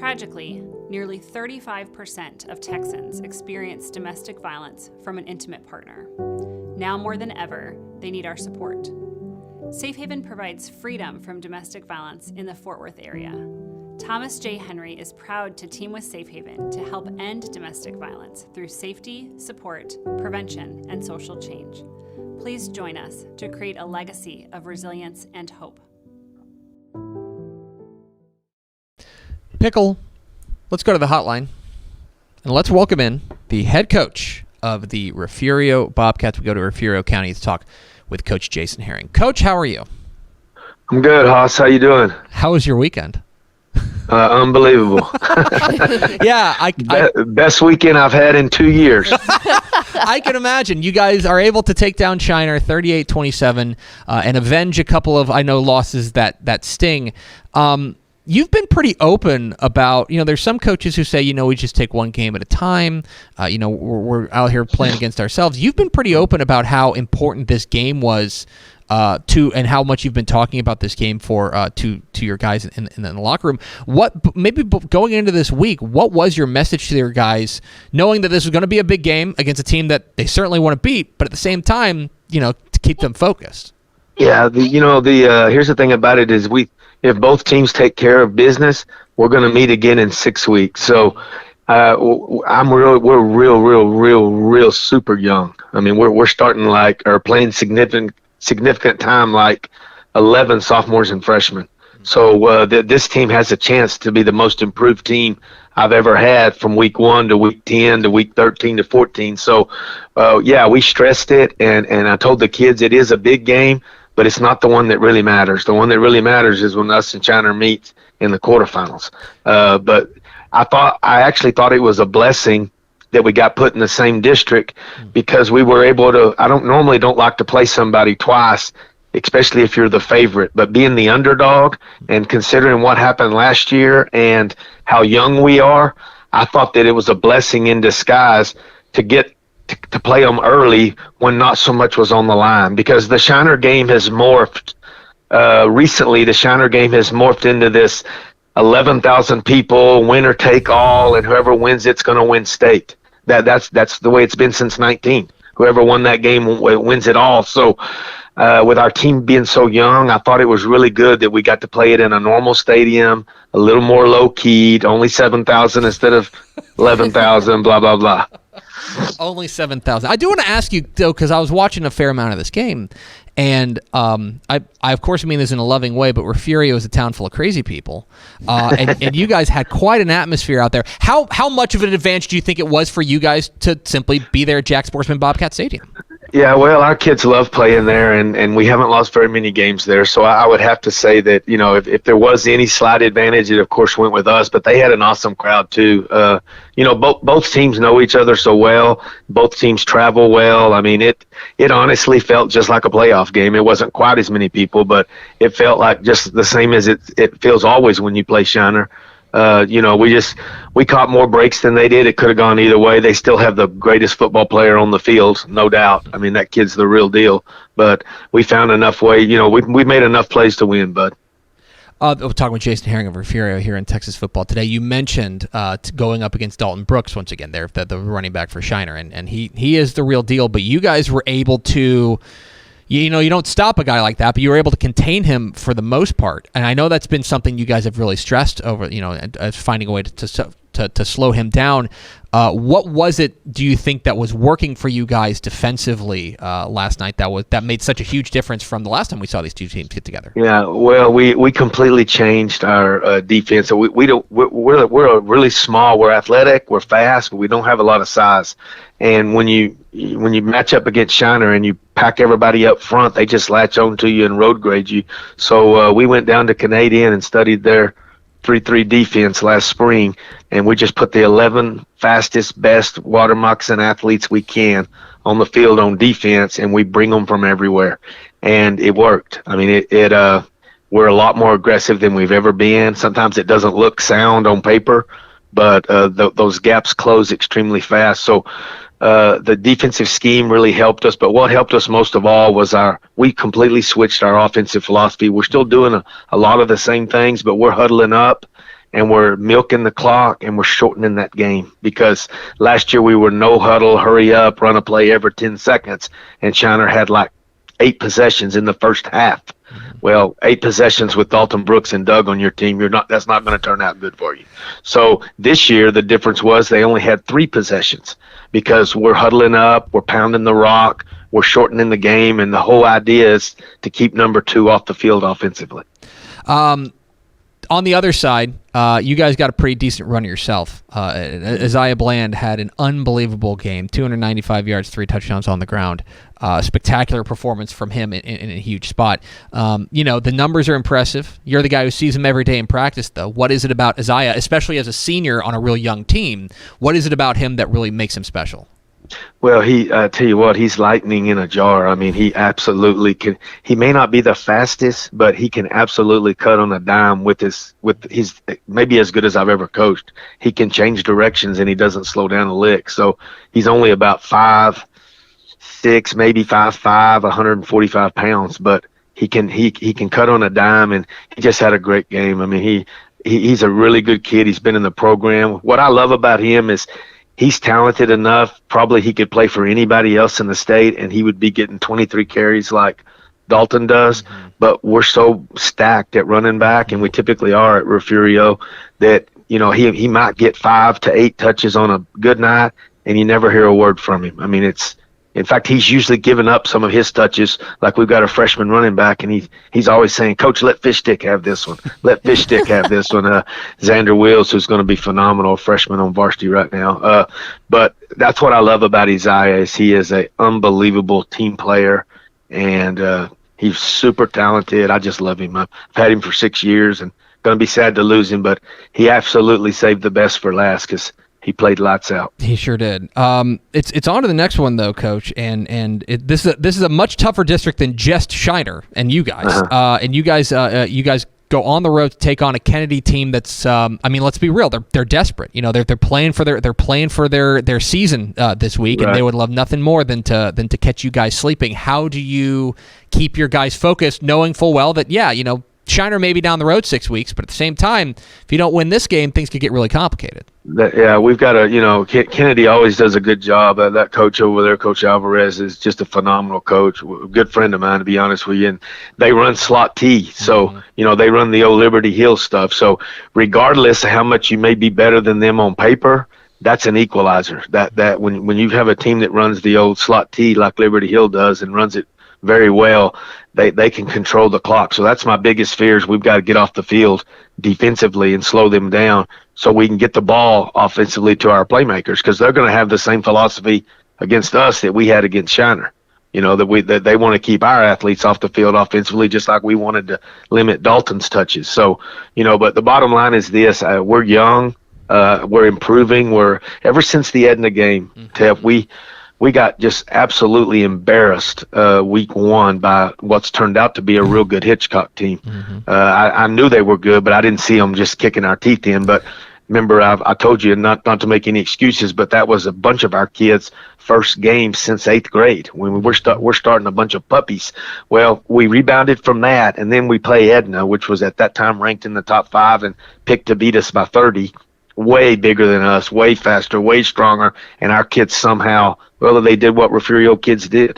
Tragically, nearly 35% of Texans experience domestic violence from an intimate partner. Now more than ever, they need our support. Safe Haven provides freedom from domestic violence in the Fort Worth area. Thomas J. Henry is proud to team with Safe Haven to help end domestic violence through safety, support, prevention, and social change. Please join us to create a legacy of resilience and hope. Pickle, let's go to the hotline and let's welcome in the head coach of the Refugio Bobcats. We go to Refugio County to talk with Coach Jason Herring. Coach, how are you? I'm good, Haas. How you doing? How was your weekend? Unbelievable. Yeah, best weekend I've had in 2 years. I can imagine. You guys are able to take down Shiner 38-27 and avenge a couple of, I know, losses that sting. You've been pretty open about, there's some coaches who say, we just take one game at a time. We're out here playing against ourselves. You've been pretty open about how important this game was and how much you've been talking about this game to your guys in the locker room. Maybe going into this week, what was your message to your guys, knowing that this was going to be a big game against a team that they certainly want to beat, but at the same time, to keep them focused? Yeah, here's the thing about it is if both teams take care of business, we're going to meet again in 6 weeks. So we're real super young. I mean, we're starting or playing significant time like 11 sophomores and freshmen. So this team has a chance to be the most improved team I've ever had from week 1 to week 10 to week 13 to 14. So, we stressed it, and I told the kids it is a big game, but it's not the one that really matters. The one that really matters is when us and Shiner meet in the quarterfinals. But I actually thought it was a blessing that we got put in the same district because we were able to. I don't like to play somebody twice, especially if you're the favorite. But being the underdog and considering what happened last year and how young we are, I thought that it was a blessing in disguise to get to play them early when not so much was on the line, because the Shiner game has morphed. Recently, the Shiner game has morphed into this 11,000 people, winner take all, and whoever wins it's going to win state. That's the way it's been since 19. Whoever won that game wins it all. So with our team being so young, I thought it was really good that we got to play it in a normal stadium, a little more low-keyed, only 7,000 instead of 11,000, blah, blah, blah. Only 7,000. I do want to ask you, though, because I was watching a fair amount of this game, and I of course mean this in a loving way, but Refugio is a town full of crazy people, and you guys had quite an atmosphere out there. How much of an advantage do you think it was for you guys to simply be there at Jack Sportsman Bobcat Stadium? Yeah, well, our kids love playing there, and we haven't lost very many games there. So I would have to say that, if there was any slight advantage, it, of course, went with us. But they had an awesome crowd, too. Both teams know each other so well. Both teams travel well. I mean, it honestly felt just like a playoff game. It wasn't quite as many people, but it felt like just the same as it feels always when you play Shiner. We caught more breaks than they did. It could have gone either way. They still have the greatest football player on the field, no doubt. I mean, that kid's the real deal. But we found enough way. We made enough plays to win, bud. We're talking with Jason Herring of Refugio here in Texas football today. You mentioned going up against Dalton Brooks once again there, the running back for Shiner, and he is the real deal. But you guys were able to. You don't stop a guy like that, but you were able to contain him for the most part. And I know that's been something you guys have really stressed over, finding a way to slow him down. What was it, do you think, that was working for you guys defensively last night that made such a huge difference from the last time we saw these two teams get together? Yeah, well, we completely changed our defense. So we're really small. We're athletic. We're fast, but we don't have a lot of size. And when you match up against Shiner and you pack everybody up front, they just latch on to you and road grade you. So we went down to Canadian and studied their 3-3 defense last spring, and we just put the 11 fastest, best water moccasin athletes we can on the field on defense, and we bring them from everywhere. And it worked. I mean, we're a lot more aggressive than we've ever been. Sometimes it doesn't look sound on paper, but those gaps close extremely fast. So the defensive scheme really helped us, but what helped us most of all was we completely switched our offensive philosophy. We're still doing a lot of the same things, but we're huddling up and we're milking the clock and we're shortening that game, because last year we were no huddle, hurry up, run a play every 10 seconds, and Shiner had like 8 possessions in the first half. Well, 8 possessions with Dalton Brooks and Doug on your team, that's not going to turn out good for you. So this year the difference was they only had 3 possessions, because we're huddling up, we're pounding the rock, we're shortening the game, and the whole idea is to keep number 2 off the field offensively. On the other side, you guys got a pretty decent run yourself. Isaiah Bland had an unbelievable game, 295 yards, 3 touchdowns on the ground. Spectacular performance from him in a huge spot. The numbers are impressive. You're the guy who sees him every day in practice, though. What is it about Isaiah, especially as a senior on a real young team? What is it about him that really makes him special? Well, tell you what, he's lightning in a jar. I mean, he absolutely can. He may not be the fastest, but he can absolutely cut on a dime with his maybe as good as I've ever coached. He can change directions and he doesn't slow down a lick. So he's only about 5'6", maybe 5'5", 145 pounds, but he can cut on a dime, and he just had a great game. I mean, he's a really good kid. He's been in the program. What I love about him is he's talented enough. Probably he could play for anybody else in the state, and he would be getting 23 carries like Dalton does. Mm-hmm. But we're so stacked at running back, and we typically are at Refugio, that he might get 5 to 8 touches on a good night, and you never hear a word from him. I mean, in fact, he's usually given up some of his touches. Like, we've got a freshman running back, and he's always saying, "Coach, let Fish Stick have this one. Let Fish Stick have this one." Xander Wills, who's going to be phenomenal, freshman on varsity right now. But that's what I love about Isaiah, is he is an unbelievable team player, and he's super talented. I just love him. I've had him for 6 years, and going to be sad to lose him, but he absolutely saved the best for last, because he played lights out. He sure did. It's on to the next one, though, Coach, and this is a much tougher district than just Shiner and you guys. Uh-huh. And you guys go on the road to take on a Kennedy team that's let's be real, they're desperate. They're playing for their season this week, right. And they would love nothing more than to catch you guys sleeping. How do you keep your guys focused, knowing full well that Shiner may be down the road 6 weeks, but at the same time, if you don't win this game, things could get really complicated. We've got Kennedy always does a good job. That coach over there, Coach Alvarez, is just a phenomenal coach, a good friend of mine, to be honest with you. And they run slot T, so, they run the old Liberty Hill stuff. So regardless of how much you may be better than them on paper, that's an equalizer. That when you have a team that runs the old slot T like Liberty Hill does and runs it very well, they can control the clock. So that's my biggest fear, is we've got to get off the field defensively and slow them down so we can get the ball offensively to our playmakers, because they're going to have the same philosophy against us that we had against Shiner. That they want to keep our athletes off the field offensively, just like we wanted to limit Dalton's touches. So, but the bottom line is this: we're young, we're improving. Ever since the Edna game, Tep, we got just absolutely embarrassed week 1 by what's turned out to be a real good Hitchcock team. Mm-hmm. I knew they were good, but I didn't see them just kicking our teeth in. But remember, I told you not to make any excuses, but that was a bunch of our kids' first game since 8th grade. When we're starting a bunch of puppies. Well, we rebounded from that, and then we play Edna, which was at that time ranked in the top 5 and picked to beat us by 30. Way bigger than us, way faster, way stronger, and our kids somehow, they did what Refugio kids do.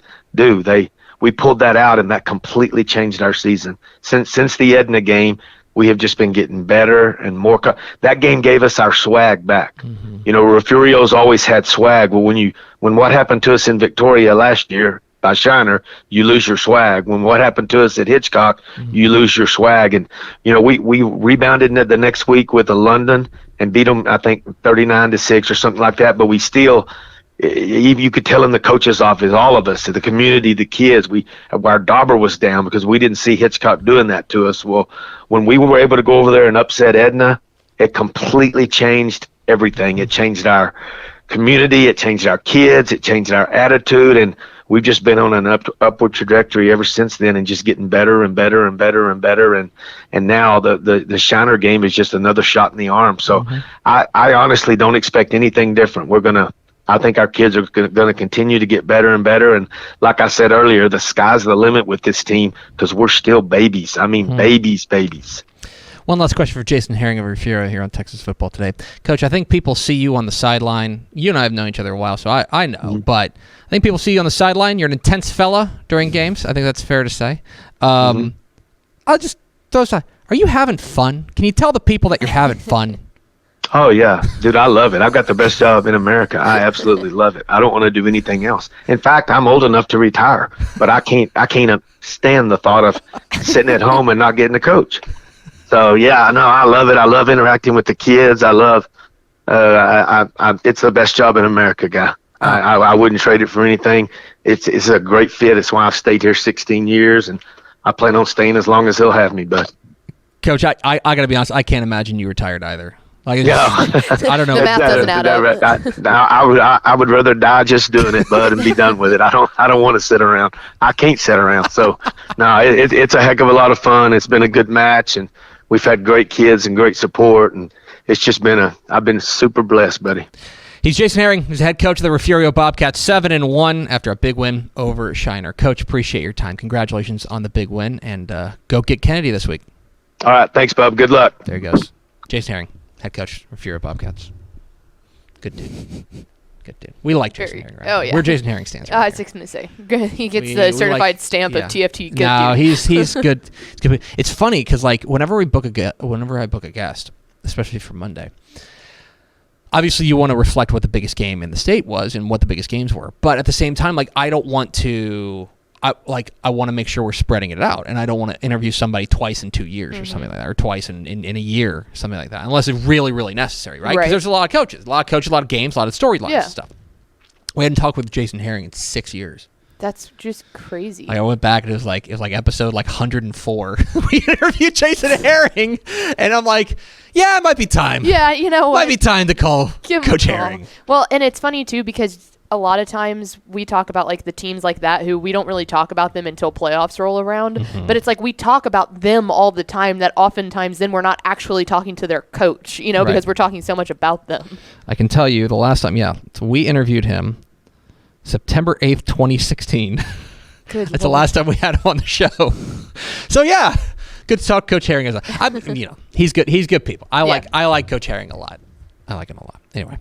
We pulled that out, and that completely changed our season. Since the Edna game, we have just been getting better and more. That game gave us our swag back. Mm-hmm. Refugio's always had swag. Well, when what happened to us in Victoria last year by Shiner, you lose your swag. When what happened to us at Hitchcock, you lose your swag. And we rebounded the next week with a London and beat them, I think, 39-6 or something like that. But we still, you could tell in the coach's office, all of us, the community, the kids, our dauber was down because we didn't see Hitchcock doing that to us. Well, when we were able to go over there and upset Edna, it completely changed everything. It changed our community, it changed our kids, it changed our attitude, and we've just been on an upward trajectory ever since then, and just getting better and better and better and better. And now the Shiner game is just another shot in the arm. So I honestly don't expect anything different. I think our kids are going to continue to get better and better. And like I said earlier, the sky's the limit with this team, because we're still babies. I mean, babies. One last question for Jason Herring of Refugio here on Texas Football Today. Coach, I think people see you on the sideline. You and I have known each other a while, so I know. But I think people see you on the sideline. You're an intense fella during games. I think that's fair to say. I'll just throw aside. Are you having fun? Can you tell the people that you're having fun? Oh, yeah. Dude, I love it. I've got the best job in America. I absolutely love it. I don't want to do anything else. In fact, I'm old enough to retire, but I can't stand the thought of sitting at home and not getting to coach. So, yeah, no, I love it. I love interacting with the kids. I love it's the best job in America, guy. I wouldn't trade it for anything. It's a great fit. It's why I've stayed here 16 years, and I plan on staying as long as he'll have me, bud. Coach, I got to be honest. I can't imagine you retired either. Like, yeah. I don't know. The math doesn't add up. I would rather die just doing it, bud, and be done with it. I don't want to sit around. I can't sit around. So, no, it's a heck of a lot of fun. It's been a good match, and we've had great kids and great support, and it's just been I've been super blessed, buddy. He's Jason Herring. He's the head coach of the Refugio Bobcats, 7-1 after a big win over Shiner. Coach, appreciate your time. Congratulations on the big win, and go get Kennedy this week. All right, thanks, bub. Good luck. There he goes. Jason Herring, head coach of Refugio Bobcats. Good dude. Good dude. We like Jason Herring, right? Oh, yeah. We're Jason Herring stands. Right I was just going to say. He gets the certified stamp of TFT. Good no, dude. he's good. It's funny because like whenever I book a guest, especially for Monday, obviously you want to reflect what the biggest game in the state was and what the biggest games were. But at the same time, like I don't want to. I want to make sure we're spreading it out, and I don't want to interview somebody twice in 2 years or something like that, or twice in a year, something like that, unless it's really, really necessary, right? Because there's a lot of coaches, a lot of games, a lot of storylines and stuff. We hadn't talked with Jason Herring in 6 years. That's just crazy. I went back and it was like episode 104. We interviewed Jason Herring, and I'm like, yeah, it might be time. Yeah, you know what? Might be time to call Coach Herring. Well, and it's funny too because a lot of times we talk about like the teams like that who we don't really talk about them until playoffs roll around. But it's like we talk about them all the time that oftentimes then we're not actually talking to their coach, because we're talking so much about them. I can tell you the last time, so we interviewed him September 8th, 2016. That's the last time we had him on the show. So yeah, good to talk Coach Herring. He's good. He's good people. I like Coach Herring a lot. I like him a lot. Anyway.